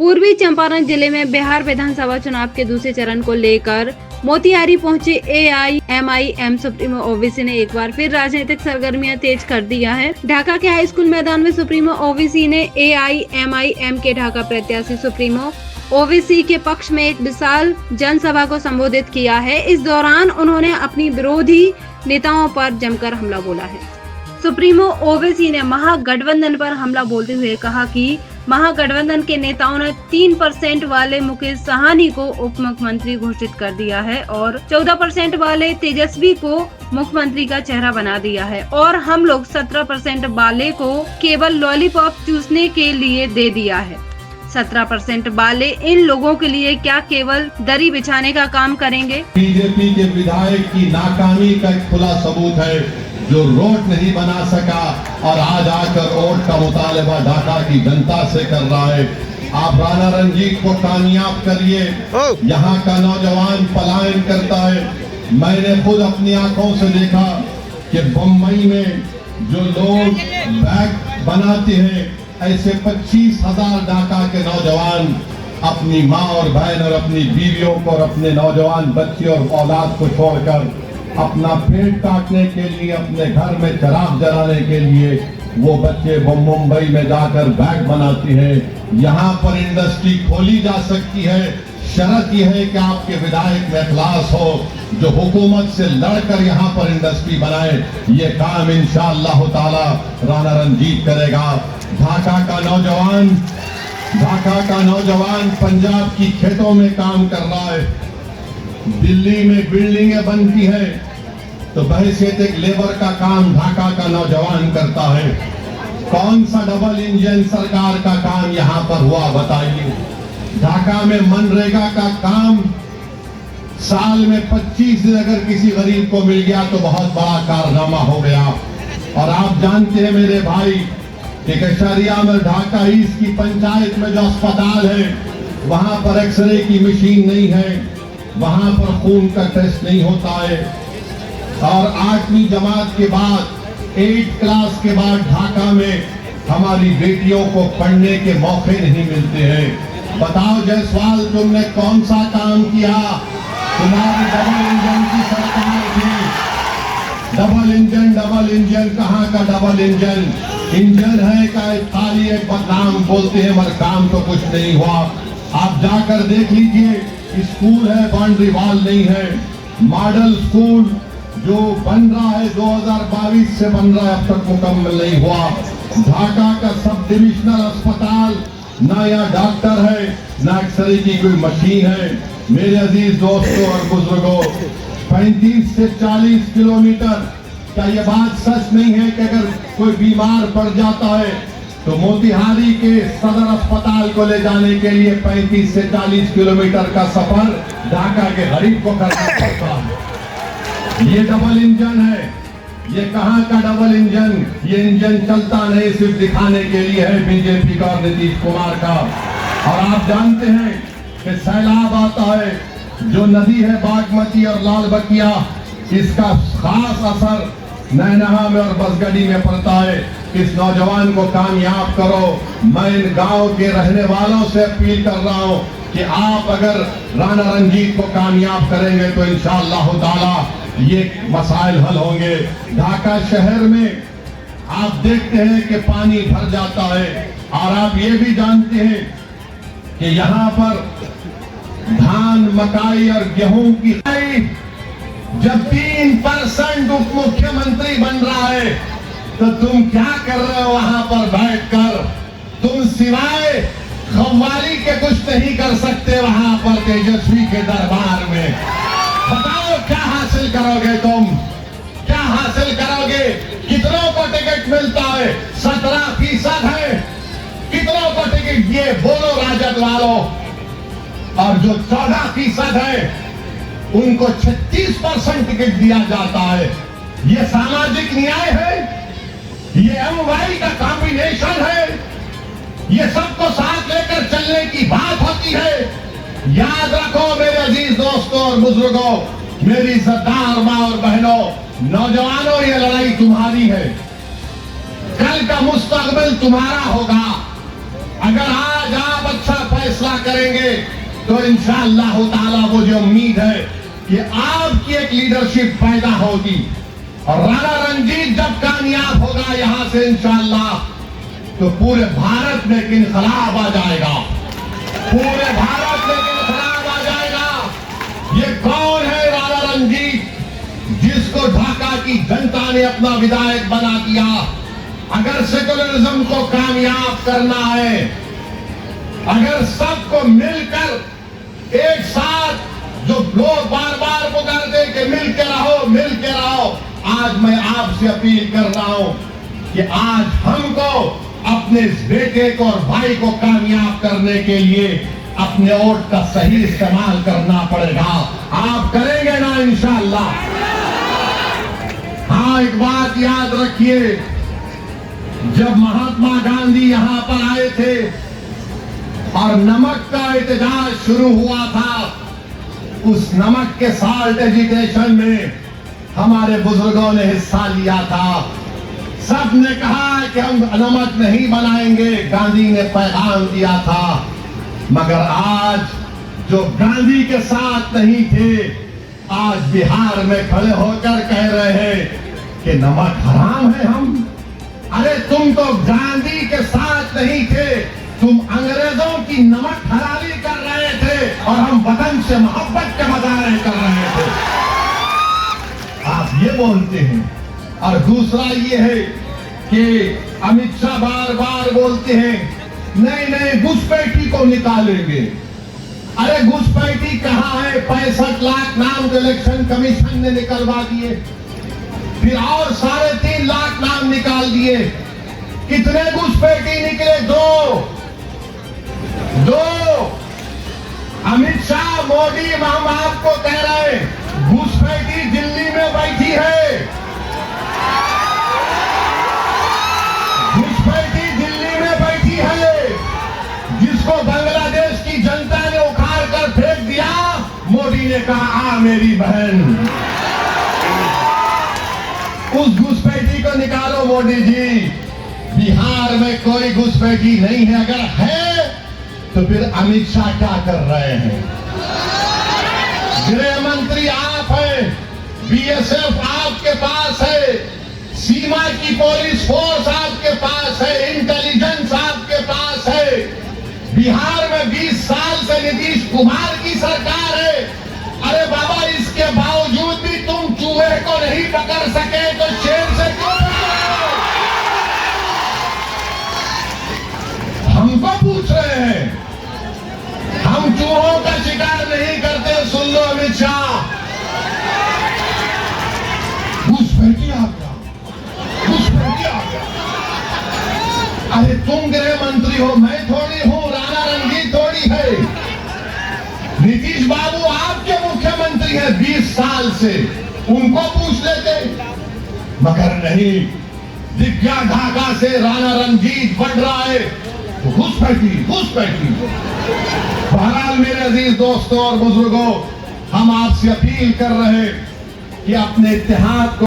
पूर्वी चंपारण जिले में बिहार विधानसभा चुनाव के दूसरे चरण को लेकर मोतिहारी पहुंचे एआईएमआईएम सुप्रीमो ओवैसी ने एक बार फिर राजनीतिक सरगर्मियां तेज कर दिया है। ढाका के हाई स्कूल मैदान में सुप्रीमो ओवैसी ने एआईएमआईएम के ढाका प्रत्याशी सुप्रीमो ओवैसी के पक्ष में एक विशाल जनसभा को संबोधित किया है। इस दौरान उन्होंने अपनी विरोधी नेताओं पर जमकर हमला बोला है। सुप्रीमो ओवैसी ने महागठबंधन पर हमला बोलते हुए कहा कि महागठबंधन के नेताओं ने 3% वाले मुकेश साहनी को उप मुख्यमंत्री घोषित कर दिया है और 14% वाले तेजस्वी को मुख्यमंत्री का चेहरा बना दिया है और हम लोग 17% वाले को केवल लॉलीपॉप चूसने के लिए दे दिया है। 17% वाले इन लोगों के लिए क्या केवल दरी बिछाने का काम करेंगे? बीजेपी के विधायक की नाकामी का एक खुला सबूत है, जो रोड नहीं बना सका और आज आकर वोट का मुतालबा ढाका की जनता से कर रहा है। आप राणा रंजीत को कामयाब करिए। यहाँ का नौजवान पलायन करता है। मैंने खुद अपनी आंखों से देखा कि बम्बई में जो लोग बैग बनाते हैं, ऐसे 25,000 ढाका के नौजवान अपनी माँ और बहन और अपनी बीवियों को और अपने नौजवान बच्चे और औलाद को छोड़कर अपना पेट काटने के लिए, अपने घर में चिराग जलाने के लिए वो बच्चे मुंबई में जाकर बैग बनाते हैं। यहाँ पर इंडस्ट्री खोली जा सकती है। शर्त यह है कि आपके विधायक में इखलास हो, जो हुकूमत से लड़कर यहाँ पर इंडस्ट्री बनाए। ये काम इंशाअल्लाह ताला राणा रंजीत करेगा। ढाका का नौजवान पंजाब की खेतों में काम कर रहा है। दिल्ली में बिल्डिंगें बनती है तो बहैसियत एक लेबर का काम ढाका का नौजवान करता है। कौन सा डबल इंजन सरकार का काम यहाँ पर हुआ बताइए? ढाका में मनरेगा का काम साल में 25 दिन अगर किसी गरीब को मिल गया तो बहुत बड़ा कारनामा हो गया। और आप जानते हैं मेरे भाई कि कशरिया में ढाका ईस्ट की पंचायत में जो अस्पताल है, वहां पर एक्सरे की मशीन नहीं है, वहां पर खून का टेस्ट नहीं होता है। और 8वीं जमात के बाद 8 क्लास के बाद ढाका में हमारी बेटियों को पढ़ने के मौके नहीं मिलते हैं। बताओ जायसवाल, तुमने कौन सा काम किया? तुम्हारी डबल इंजन की सरकार थी। डबल इंजन कहाँ का डबल इंजन? इंजन है का खाली एक बदनाम बोलते हैं, मगर काम तो कुछ नहीं हुआ। आप जाकर देख लीजिए, स्कूल है, बाउंड्री वॉल नहीं है। मॉडल स्कूल जो बन रहा है 2022 से बन रहा है, अब तक मुकम्मल नहीं हुआ। ढाका का सब डिविजनल अस्पताल, ना यहाँ डॉक्टर है, ना एक्सरे की कोई मशीन है। मेरे अजीज दोस्तों और बुजुर्गों, 35 से 40 किलोमीटर, क्या ये बात सच नहीं है कि अगर कोई बीमार पड़ जाता है तो मोतिहारी के सदर अस्पताल को ले जाने के लिए 35 से 40 किलोमीटर का सफर ढाका के गरीब को करना पड़ता है। ये डबल इंजन है। ये कहाँ का डबल इंजन? ये इंजन चलता नहीं, सिर्फ दिखाने के लिए है बीजेपी का और नीतीश कुमार का। और आप जानते हैं कि सैलाब आता है, जो नदी है बागमती और लाल बकिया, इसका खास असर नैनहा में और बसगढ़ी में पड़ता है। इस नौजवान को कामयाब करो। मैं इन गांव के रहने वालों से अपील कर रहा हूं कि आप अगर राणा रंजीत को कामयाब करेंगे तो इंशाअल्लाह ताला ये मसाइल हल होंगे। ढाका शहर में आप देखते हैं कि पानी भर जाता है, और आप ये भी जानते हैं कि यहाँ पर धान, मकाई और गेहूं की जब 3% उप मुख्यमंत्री बन रहा है तो तुम क्या कर रहे हो वहां पर बैठकर? तुम सिवाय खव्वाली के कुछ नहीं कर सकते वहां पर तेजस्वी के दरबार में। बताओ क्या हासिल करोगे तुम? क्या हासिल करोगे? कितनों को टिकट मिलता है? 17% है। कितनों को टिकट ये बोलो राजद वालों। और जो 14% है उनको 36% टिकट दिया जाता है। ये सामाजिक न्याय है? ये एमवाई का कॉम्बिनेशन है? ये सबको साथ लेकर चलने की बात होती है? याद रखो मेरे अजीज दोस्तों और बुजुर्गों, मेरी इज्जतदार माँ और बहनों, नौजवानों, ये लड़ाई तुम्हारी है। कल का मुस्तकबिल तुम्हारा होगा। अगर आज आप अच्छा पैसा करेंगे तो इंशाअल्लाह ताला वो जो उम्मीद है कि आपकी एक लीडरशिप पैदा होगी और राणा रंजीत जब कामयाब होगा यहां से इंशाअल्लाह तो पूरे भारत में एक इनकलाब आ जाएगा, पूरे भारत में एक इनकलाब आ जाएगा। ये कौन है राणा रंजीत जिसको ढाका की जनता ने अपना विधायक बना दिया? अगर सेकुलरिज्म को कामयाब करना है, अगर सबको मिलकर एक साथ जो लोग बार बार पुकारते कि मिल के रहो, मिल के रहो, आज मैं आपसे अपील कर रहा हूं कि आज हमको अपने इस बेटे को और भाई को कामयाब करने के लिए अपने वोट का सही इस्तेमाल करना पड़ेगा। आप करेंगे ना इंशाअल्लाह? हाँ, एक बात याद रखिए, जब महात्मा गांधी यहां पर आए थे और नमक का एहतजाज शुरू हुआ था, उस नमक के साल्ट एजिटेशन में हमारे बुजुर्गों ने हिस्सा लिया था। सब ने कहा कि हम नमक नहीं बनाएंगे, गांधी ने पैगाम दिया था। मगर आज जो गांधी के साथ नहीं थे, आज बिहार में खड़े होकर कह रहे हैं कि नमक हराम है। हम अरे तुम तो गांधी के साथ नहीं थे, तुम अंग्रेजों की नमक हरामी कर रहे थे और हम वतन से मोहब्बत के मजारे कर रहे थे। आप ये बोलते हैं। और दूसरा ये है कि अमित शाह बार बार बोलते हैं नहीं नहीं घुसपैठी को निकालेंगे। अरे घुसपैठी कहाँ है? 65 लाख नाम तो इलेक्शन कमीशन ने निकलवा दिए, फिर और 3.5 लाख नाम निकाल दिए। कितने घुसपैठी निकले? दो। अमित शाह, मोदी, हम आपको कह रहे हैं घुसपैठी दिल्ली में बैठी है, घुसपैठी दिल्ली में बैठी है, जिसको बांग्लादेश की जनता ने उखाड़ कर फेंक दिया। मोदी ने कहा आ मेरी बहन, उस घुसपैठी को निकालो मोदी जी। बिहार में कोई घुसपैठी नहीं है, अगर है तो फिर अमित शाह क्या कर रहे हैं? गृह मंत्री आप हैं, बीएसएफ आपके पास है, सीमा की पुलिस फोर्स आपके पास है, इंटेलिजेंस आपके पास है। बिहार में 20 साल से नीतीश कुमार की सरकार है। अरे बाबा, इसके बावजूद भी तुम चूहे को नहीं पकड़ सके तो शेर से क्यों पकड़ो? हमको पूछ रहे हैं, हम चूहों का शिकार नहीं करते। सुन लो अमित शाह, घुसपैठी आ गया, घुसपैठी आ गया। अरे तुम गृह मंत्री हो, मैं थोड़ी हूं, राणा रंजीत थोड़ी है। नीतीश बाबू आपके मुख्यमंत्री हैं 20 साल से, उनको पूछ लेते। मगर नहीं, दिग्गा ढाका से राणा रंजीत बढ़ रहा है, घुसपैठी, घुसपैठी। बहरहाल मेरे अजीज दोस्तों और बुजुर्गों, हम आपसे अपील कर रहे हैं कि अपने इत्तेहाद को